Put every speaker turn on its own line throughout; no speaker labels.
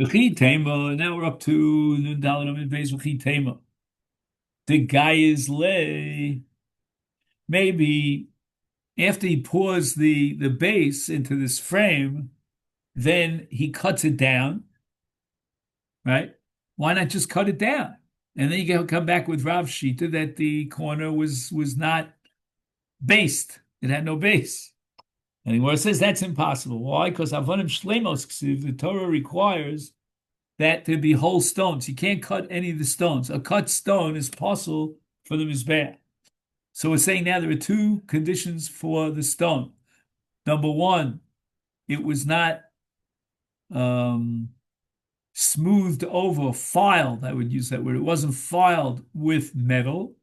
V'chi tema. Now we're up to Nun Dalet Amud Beis V'chi tema. The guy is lay. Maybe after he pours the base into this frame, then he cuts it down, right? Why not just cut it down? And then you can come back with Rav Shita that the corner was not based. It had no base. And the Gemara says that's impossible. Why? Because Avonim Shlemos Ksiv, the Torah requires that there be whole stones. You can't cut any of the stones. A cut stone is possible for the Mizbeach. So we're saying now there are two conditions for the stone. Number one, it was not smoothed over, filed, I would use that word. It wasn't filed with metal.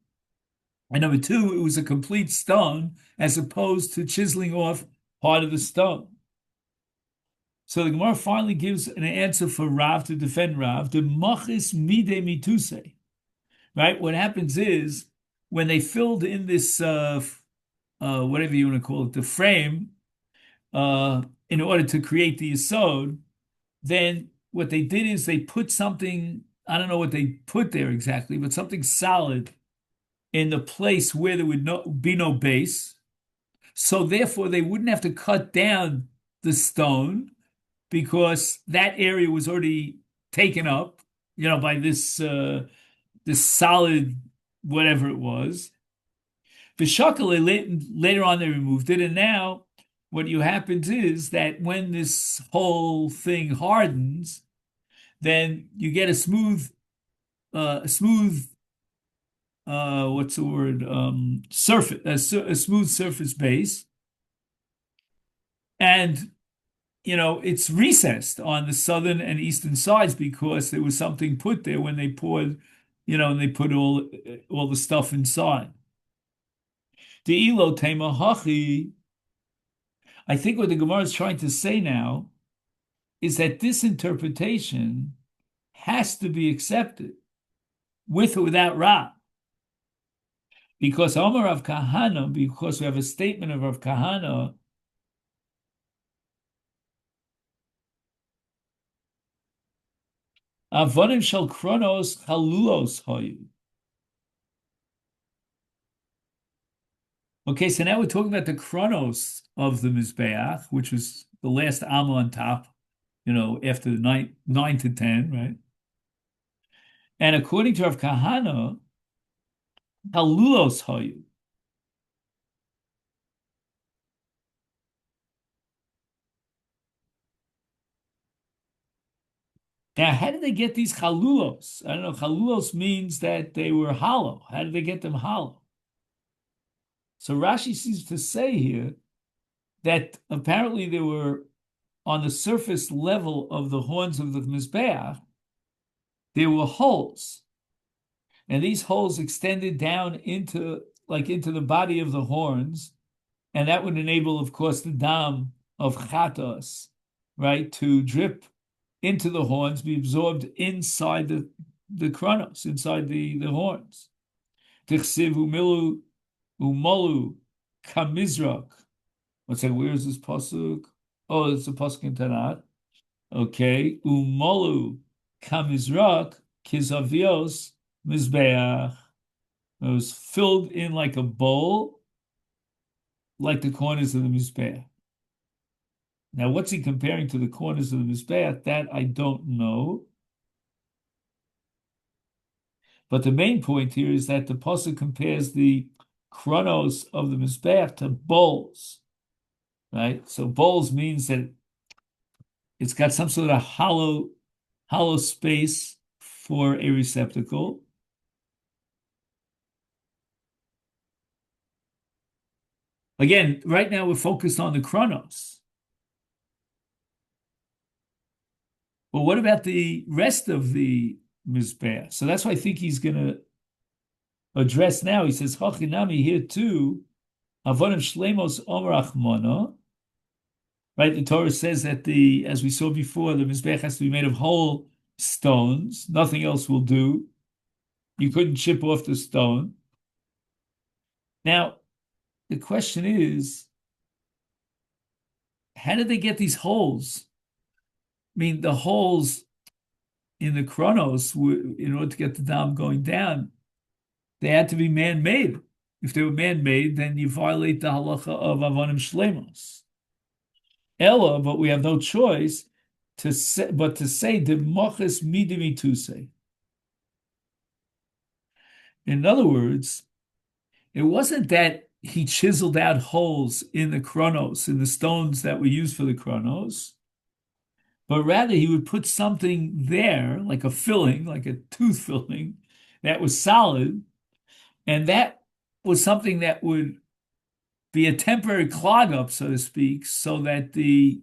And number two, it was a complete stone as opposed to chiseling off part of the stone. So the Gemara finally gives an answer for Rav to defend Rav. The machis mide mituse. Right? What happens is when they filled in this, whatever you want to call it, the frame, in order to create the yesod, then what they did is they put something, I don't know what they put there exactly, but something solid in the place where there would be no base. So therefore, they wouldn't have to cut down the stone because that area was already taken up, by this solid whatever it was. V'shakal, later on they removed it, and now what happens is that when this whole thing hardens, then you get a smooth, what's the word? Surface, a smooth surface base, and it's recessed on the southern and eastern sides because there was something put there when they poured, and they put all the stuff inside. The ilo tema hachi. I think what the Gemara is trying to say now is that this interpretation has to be accepted with or without Ra. Because Omar of Kahana, because we have a statement of Rav Kahana, Avonim shel kronos chalulos hoyu. Okay, so now we're talking about the chronos of the Mizbeach, which was the last Amma on top, after the nine to 10, right? And according to Rav Kahana, Halulos Hayu. Now, how did they get these chalulos? I don't know. Chalulos means that they were hollow. How did they get them hollow? So Rashi seems to say here that apparently they were on the surface level of the horns of the Mizbeach, there were holes. And these holes extended down into the body of the horns, and that would enable, of course, the dam of chatos, right, to drip into the horns, be absorbed inside the chronos, inside the horns. Tichsiv umilu umolu kamizrak. What's that? Where is this pasuk? Oh, it's a pasuk in Tanakh. Okay, umolu kamizrak kizavios mizbeach. It was filled in like a bowl, like the corners of the mizbeach. Now, what's he comparing to the corners of the mizbeach? That I don't know. But the main point here is that the pasuk compares the chronos of the mizbeach to bowls, right? So bowls means that it's got some sort of hollow space for a receptacle. Again, right now we're focused on the chronos. But what about the rest of the Mizbeach? So that's why I think he's going to address now. He says, Hachinami here too, Avonim Shlemos Omer Achmona. Right, the Torah says that as we saw before, the Mizbeach has to be made of whole stones. Nothing else will do. You couldn't chip off the stone. Now, the question is, how did they get these holes? I mean, the holes in the chronos, in order to get the dam going down, they had to be man-made. If they were man-made, then you violate the halacha of avonim shlemos. Ella, but we have no choice to say, but to say the moches midimi to say. In other words, it wasn't that he chiseled out holes in the chronos, in the stones that were used for the chronos, but rather he would put something there, like a filling, like a tooth filling, that was solid, and that was something that would be a temporary clog up, so to speak, so that the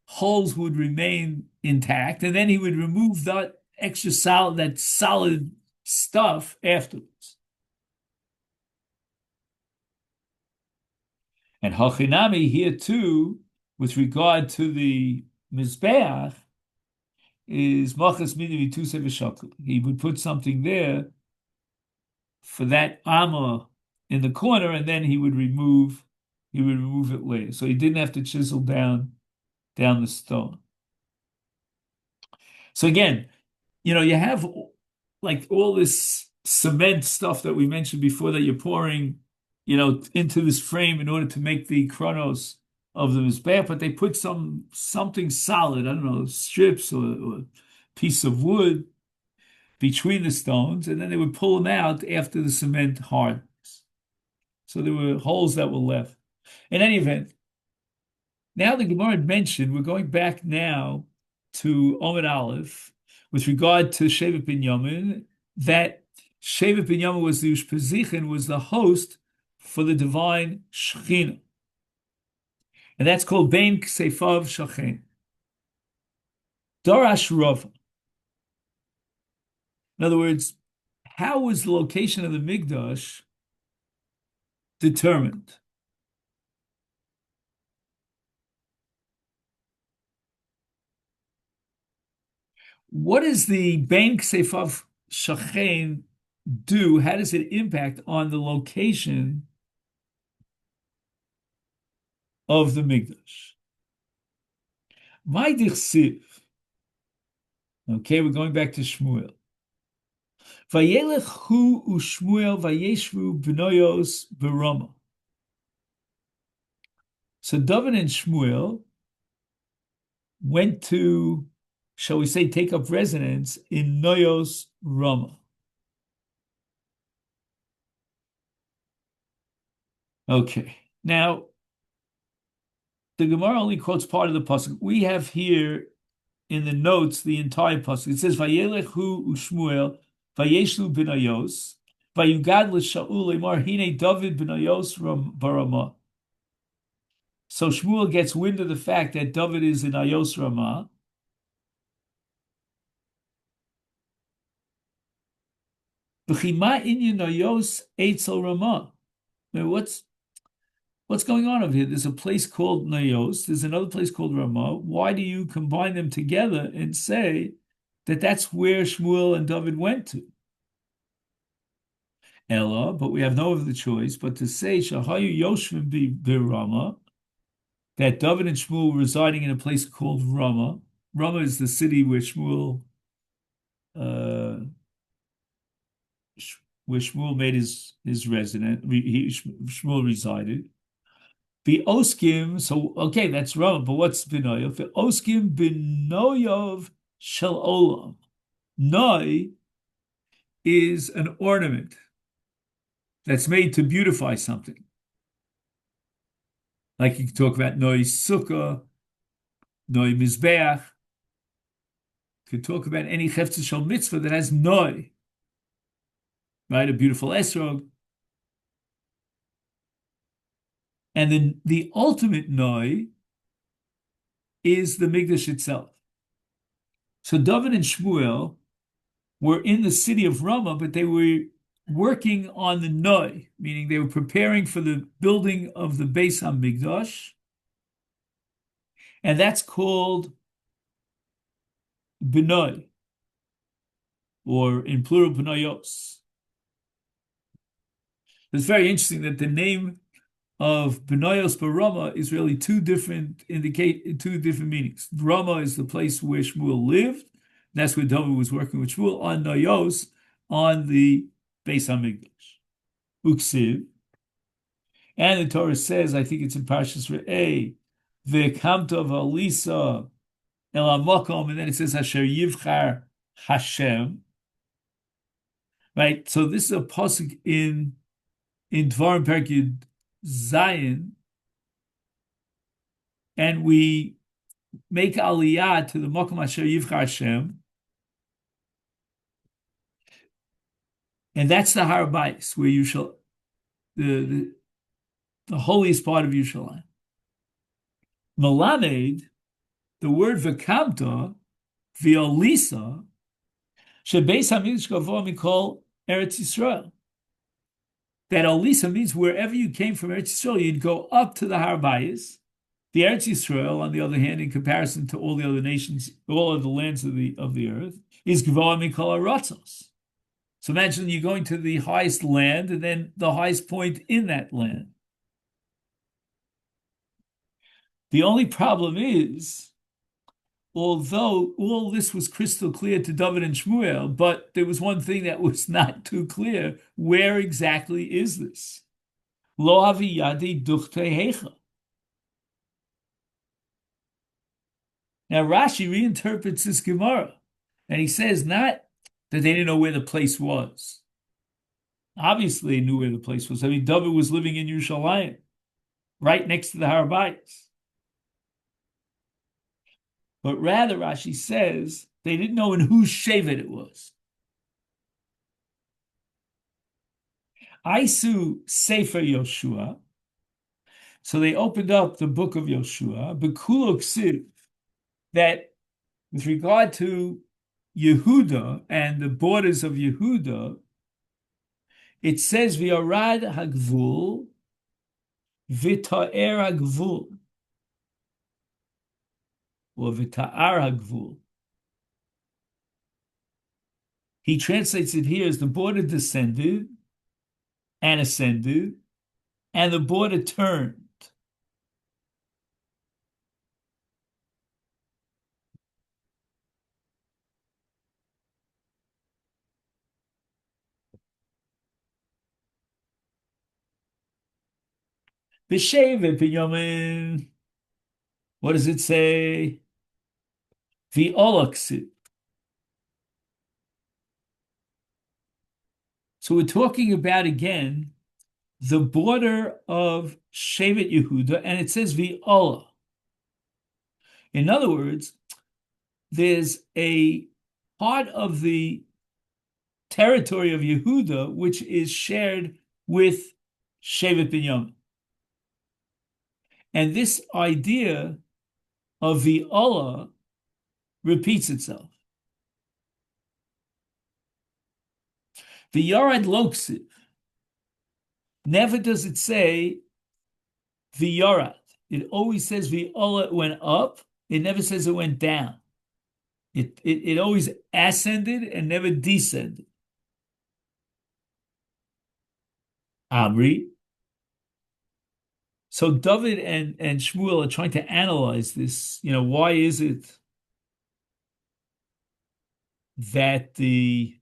holes would remain intact, and then he would remove that extra solid, that solid stuff afterwards. And Hachinami here too, with regard to the Mizbeach, is Machas Mini Vituse V'Shakul. He would put something there for that Amma in the corner, and then he would remove it later. So he didn't have to chisel down the stone. So again, you have like all this cement stuff that we mentioned before that you're pouring, into this frame in order to make the chronos of the Mizbeach, but they put something solid, I don't know, strips or piece of wood between the stones, and then they would pull them out after the cement hardens. So there were holes that were left. In any event, now the Gemara had mentioned, we're going back now to Omid Aleph with regard to Shevet Binyamin, that Shevet Binyamin was the Ushpezichin, was the host for the divine Shechina. And that's called Bein Ksefav Shachen. Darash Rava. In other words, how was the location of the Mikdash determined? What does the Bein Ksefav Shachen do? How does it impact on the location of the Mikdash? My dichsiv. Okay, we're going back to Shmuel. Vayelech hu u'Shmuel vayeshvu b'noyos b'Rama. So David and Shmuel went to, shall we say, take up residence in Noyos Rama. Okay, now the Gemara only quotes part of the pasuk. We have here in the notes the entire pasuk. It says, "Vayelech hu u'Shmuel vayeshlu b'Nayos vayugad l'Shaul lemar hine David b'Nayos barama." So Shmuel gets wind of the fact that David is in Ayos Ramah. V'chima inyan Ayos eitzel Ramah. Now what's going on over here? There's a place called Nayos. There's another place called Ramah. Why do you combine them together and say that that's where Shmuel and David went to? Ella, but we have no other choice but to say Shahayu Yoshvim bi Ramah, that David and Shmuel were residing in a place called Ramah. Ramah is the city where Shmuel made his residence. Shmuel resided. Be Oskim, so okay, that's Ramah, but what's Binoyov? Oskim Binoyov Shel Olam. Noi is an ornament that's made to beautify something. Like you can talk about Noi Sukkah, Noi Mizbeach. You can talk about any Chefetz Shel Mitzvah that has Noi, right? A beautiful esrog. And then the ultimate Noi is the Mikdash itself. So David and Shmuel were in the city of Ramah, but they were working on the Noi, meaning they were preparing for the building of the Beis HaMikdash, and that's called Benoi, or in plural Benoyos. It's very interesting that the name of Benoyos Barama is really two different meanings. Rama is the place where Shmuel lived. That's where David was working with Shmuel on Noyos, on the Beis Hamikdash. Uksiv. And the Torah says, I think it's in Parshas Re'eh, V'kamto v'alisa el hamakom, and then it says Asher Yivchar Hashem. Right? So this is a pasuk in Dvarim Perek Yud Zayin, and we make aliyah to the Makom Asher Yivchar Hashem, and that's the Har Bayis, where you shall the holiest part of Yerushalayim. Melamed, the word v'kamta, v'olisa, shebeis hamikdash gavoa mikol Eretz Yisrael. That olisa means wherever you came from Eretz Yisrael, you'd go up to the Har Bayis. The Eretz Yisrael, on the other hand, in comparison to all the other nations, all of the lands of the earth, is gavoa mikol aratzos. So imagine you're going to the highest land and then the highest point in that land. The only problem is, although all this was crystal clear to David and Shmuel, but there was one thing that was not too clear. Where exactly is this? Lo aviyadi duchte hecha. Now Rashi reinterprets this Gemara, and he says not that they didn't know where the place was. Obviously, they knew where the place was. I mean, David was living in Yerushalayim, right next to the Har Bayis. But rather, Rashi says they didn't know in whose shevet it was. Aisu Sefer Yoshua. So they opened up the book of Yoshua, Bekulo Ksiv, that with regard to Yehuda and the borders of Yehuda, it says V'yorad hagvul v'ta'er hagvul, or v'ta'ar hagvul. He translates it here as the border descended and ascended, and the border turned. B'shevet Binyamin. What does it say? V'olaksit. So we're talking about, again, the border of Shevet Yehuda, and it says V'ola. In other words, there's a part of the territory of Yehuda which is shared with Shevet Binyamin. And this idea of V'ola repeats itself. V'yarad loksiv. Never does it say V'yarad. It always says V'ola went up. It never says it went down. It always ascended and never descended. Amri. So David and Shmuel are trying to analyze this. Why is it that the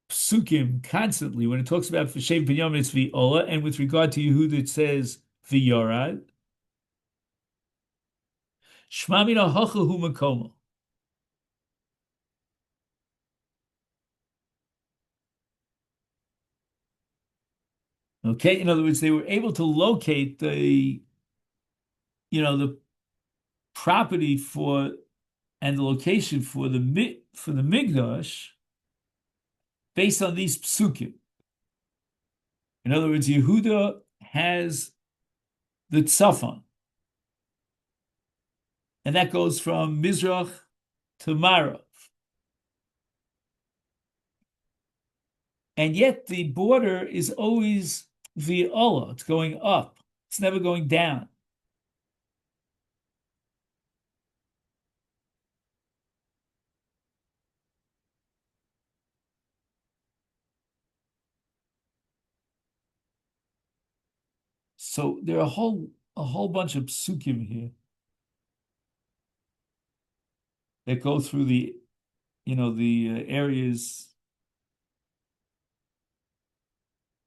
Psukim constantly, when it talks about Shevet Binyamin, it's V'ola, and with regard to Yehuda, it says V'yorad. Shma mina hacha hu makomo. Okay, in other words, they were able to locate the property for and the location for the Migdash based on these psukim. In other words, Yehuda has the tzafon, and that goes from Mizrach to Marav. And yet the border is always V'ola. It's going up. It's never going down. So there are a whole bunch of psukim here that go through the the areas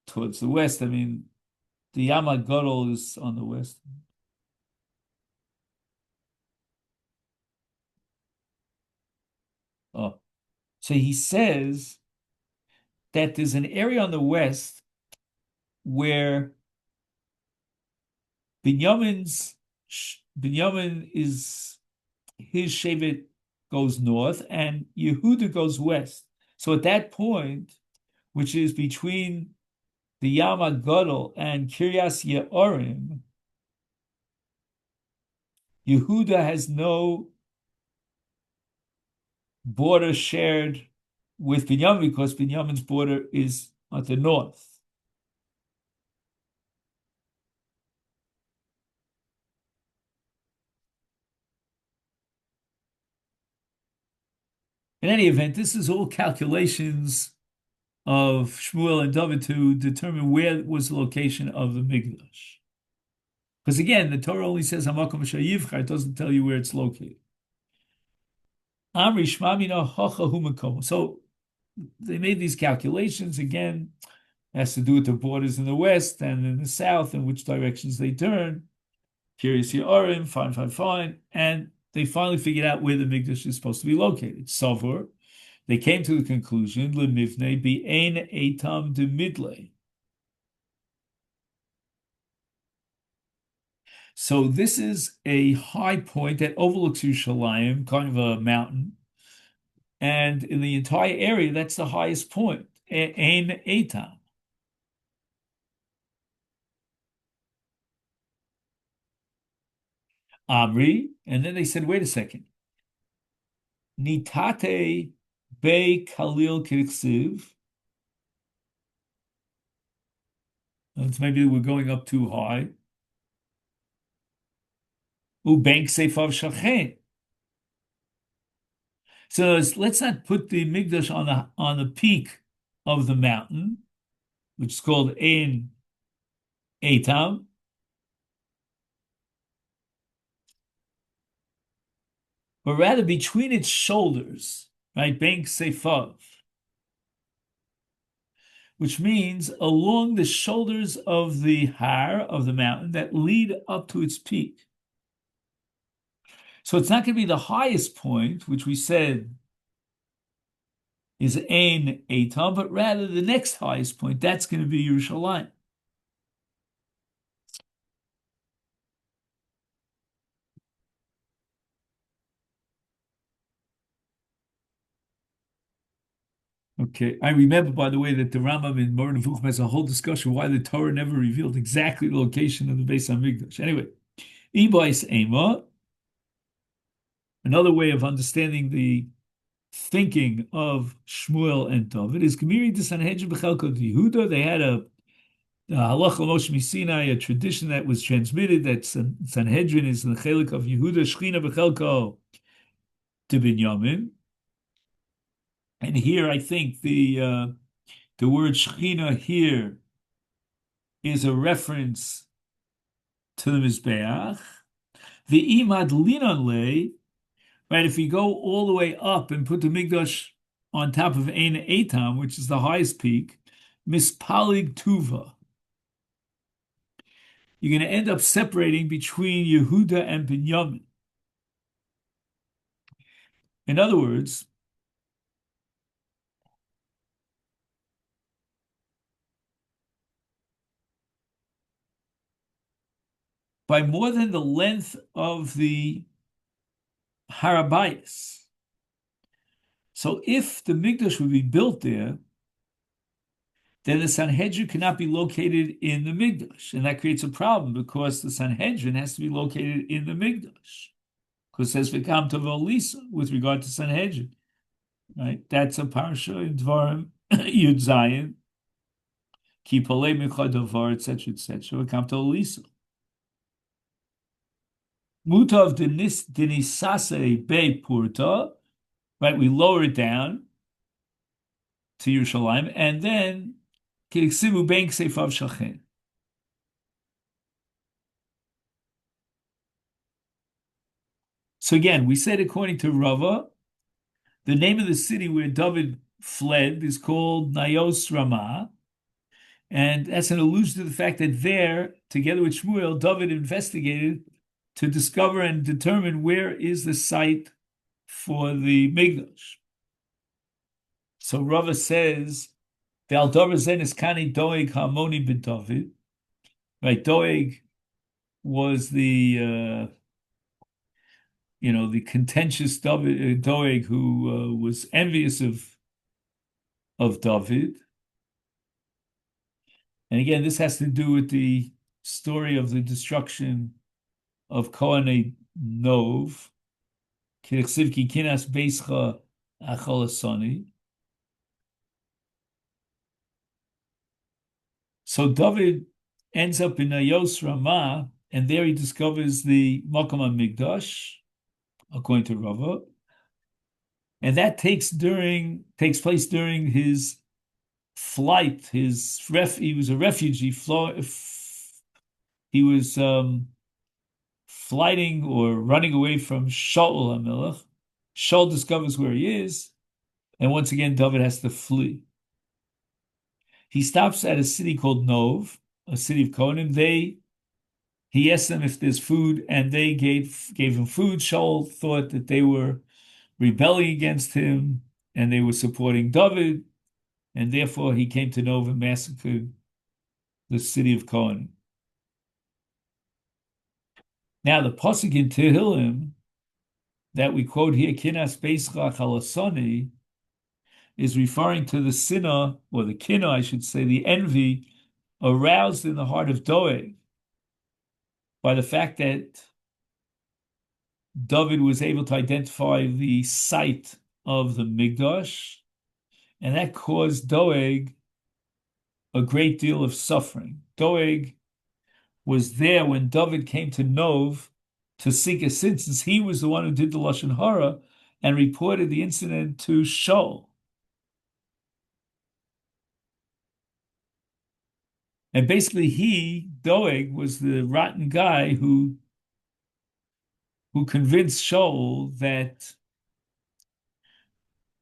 towards the west. I mean, the Yama Gadol is on the west. Oh, so he says that there's an area on the west where Binyamin's Binyamin is his shevet goes north and Yehuda goes west. So at that point, which is between the Yama Gadol and Kiryas Ye'orim, Yehuda has no border shared with Binyamin because Binyamin's border is at the north. In any event, this is all calculations of Shmuel and David to determine where was the location of the Mikdash. Because again, the Torah only says Hamakom Shayivcha, it doesn't tell you where it's located. Amri Shmamina Hocha Humakom. So they made these calculations again, has to do with the borders in the west and in the south and which directions they turn. Curious Ye'orim, fine. And they finally figured out where the Mikdash is supposed to be located. Sovor. They came to the conclusion, Lemivne Ein Etam de Midley. So this is a high point that overlooks Yerushalayim, kind of a mountain. And in the entire area, that's the highest point. Ein Etam. Amri, and then they said, wait a second. Nitate Be Khalil Kirksiv. Maybe we're going up too high. Ubank Seifav Shachen. So let's not put the Migdash on the peak of the mountain, which is called Ein Etam. But rather between its shoulders, right? Bank Seifav. Which means along the shoulders of the har, of the mountain, that lead up to its peak. So it's not going to be the highest point, which we said is Ein Etam, but rather the next highest point. That's going to be Yerushalayim. Okay, I remember, by the way, that the Rambam in Moreh Nevuchim has a whole discussion why the Torah never revealed exactly the location of the Beis Hamikdash. Anyway, Ibais Ema, another way of understanding the thinking of Shmuel and David is Gemiri de Sanhedrin B'Chelko Yehuda. They had a halacha Moshe Sinai, a tradition that was transmitted that Sanhedrin is the chelik of Yehuda, Shechina B'Chelko to Binyamin. And here, I think the word Shechina here is a reference to the Mizbeach. The Imad Linon Le, right? If you go all the way up and put the Migdash on top of Ein Etam, which is the highest peak, Mispalig Tuva, you're going to end up separating between Yehuda and Binyamin. In other words, by more than the length of the Harabayas. So if the Mikdash would be built there, then the Sanhedrin cannot be located in the Mikdash. And that creates a problem because the Sanhedrin has to be located in the Mikdash. Because it says V'kam Tavo Lisa with regard to Sanhedrin. Right? That's a parsha in Dvarim, Yud Zayin, Ki Polei Micha Davar, etc., etc. V'kam Tavo Lisa. Mutav Denisase Be Purta, right? We lower it down to Yerushalayim, and then Kiriksivu Bank Seifav Shachen. So again, we said according to Rava, The name of the city where David fled is called Nayos Ramah, and that's an allusion to the fact that there, together with Shmuel, David investigated to discover and determine where is the site for the Mikdash. So Rava says, "Ve'al davar zen is kani doeg harmoni b'David." Right, Doeg was the contentious Doeg who was envious of David. And again, this has to do with the story of the destruction of Kohanei Nov, Kirchsivki Kinas Beischa Acholasoni. So David ends up in Nayos Ramah, and there he discovers the Makom HaMikdash, according to Rava. And that takes place during his flight. He was a refugee. He was flighting or running away from Shaul HaMelech. Shaul discovers where he is, and once again David has to flee. He stops at a city called Nov, a city of Kohanim. He asked them if there's food, and they gave him food. Shaul thought that they were rebelling against him, and they were supporting David, and therefore he came to Nov and massacred the city of Kohanim. Now the pasuk in Tehillim that we quote here, Kinas Beischa Chalasoni, is referring to the sinah, or the kinah, I should say, the envy aroused in the heart of Doeg by the fact that David was able to identify the site of the Mikdash, and that caused Doeg a great deal of suffering. Doeg was there when David came to Nov to seek assistance. He was the one who did the Lashon Hara and reported the incident to Shaul. And basically Doeg, was the rotten guy who convinced Shaul that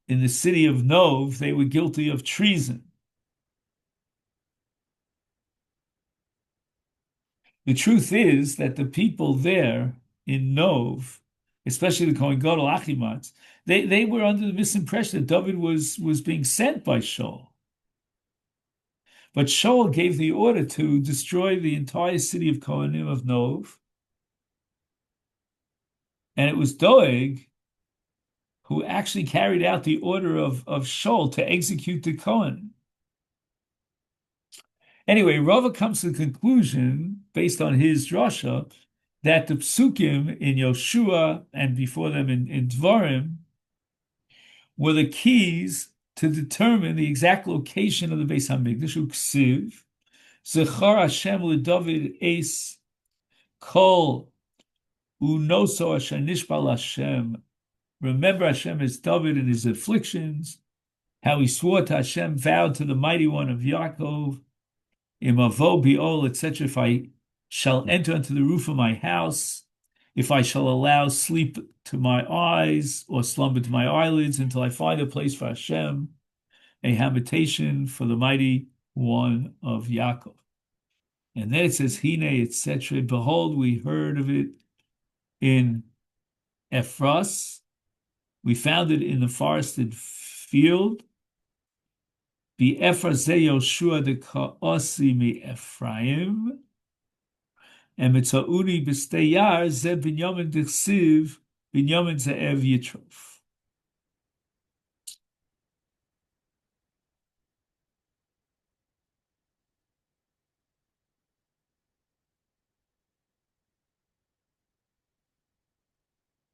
in the city of Nov, they were guilty of treason. The truth is that the people there in Nov, especially the Kohen Gadol Achimatz, they were under the misimpression that David was being sent by Shaul. But Shaul gave the order to destroy the entire city of Kohanim of Nov, and it was Doeg who actually carried out the order of Shaul to execute the Kohen. Anyway, Rava comes to the conclusion, based on his drasha, that the psukim in Yoshua and before them in Dvarim were the keys to determine the exact location of the Beis Hamikdash. Uksiv, Zechar Hashem LeDavid Eis Kol Unoso Asher Nishbal Hashem. Remember Hashem as David in his afflictions, how he swore to Hashem, vowed to the mighty one of Yaakov, Imavo Biol, etc. If I shall enter into the roof of my house, if I shall allow sleep to my eyes or slumber to my eyelids until I find a place for Hashem, a habitation for the mighty one of Yaakov. And then it says, Hine, etc. Behold, we heard of it in Ephras. We found it in the forested field. Bi Ephras ze Yoshua de Ka'osi mi Ephraim. And Mitzauni b'steyar ze Binyamin d'chsiv, Binyamin ze'ev yitrof.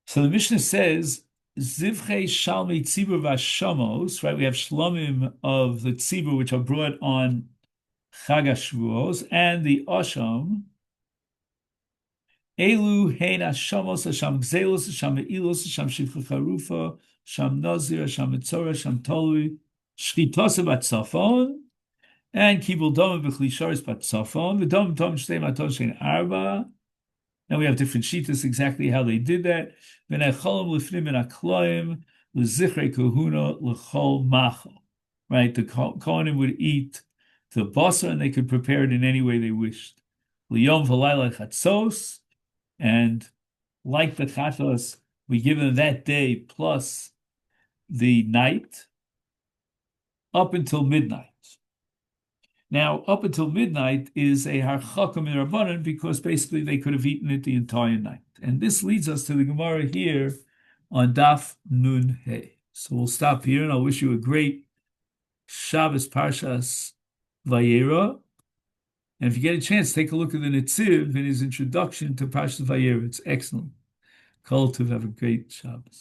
So the Mishnah says, Zivchei Shalmei Tzibur Vashamos, right? We have Shlomim of the Tzibur, which are brought on Chag HaShavuos, and the Osham. Elu Hein Hashamos, Hasham Gzelos, Hasham Eilos, Hasham Shivcha Charufa, Hasham Nazir, Hasham Mitzorah, Hasham Tolui, Shchitose Batzafon, and Kibul Dom B'chlisharis Batzafon, V'dom Tom Shtei Maton Shein Arba. Now we have different shitas exactly how they did that. V'necholim lifnim and akloim l'zichrei kahuna l'chol machal. Right, the Kohanim would eat the basar, and they could prepare it in any way they wished. L'yom v'layla chatzos, and like the chatos, we give them that day plus the night up until midnight. Now, up until midnight is a harchaka mirabanan because basically they could have eaten it the entire night. And this leads us to the Gemara here on Daf Nun Hey. So we'll stop here, and I'll wish you a great Shabbos Parshas Vayera. And if you get a chance, take a look at the Netziv in his introduction to Parshas Vayera. It's excellent. Kol Tov, have a great Shabbos.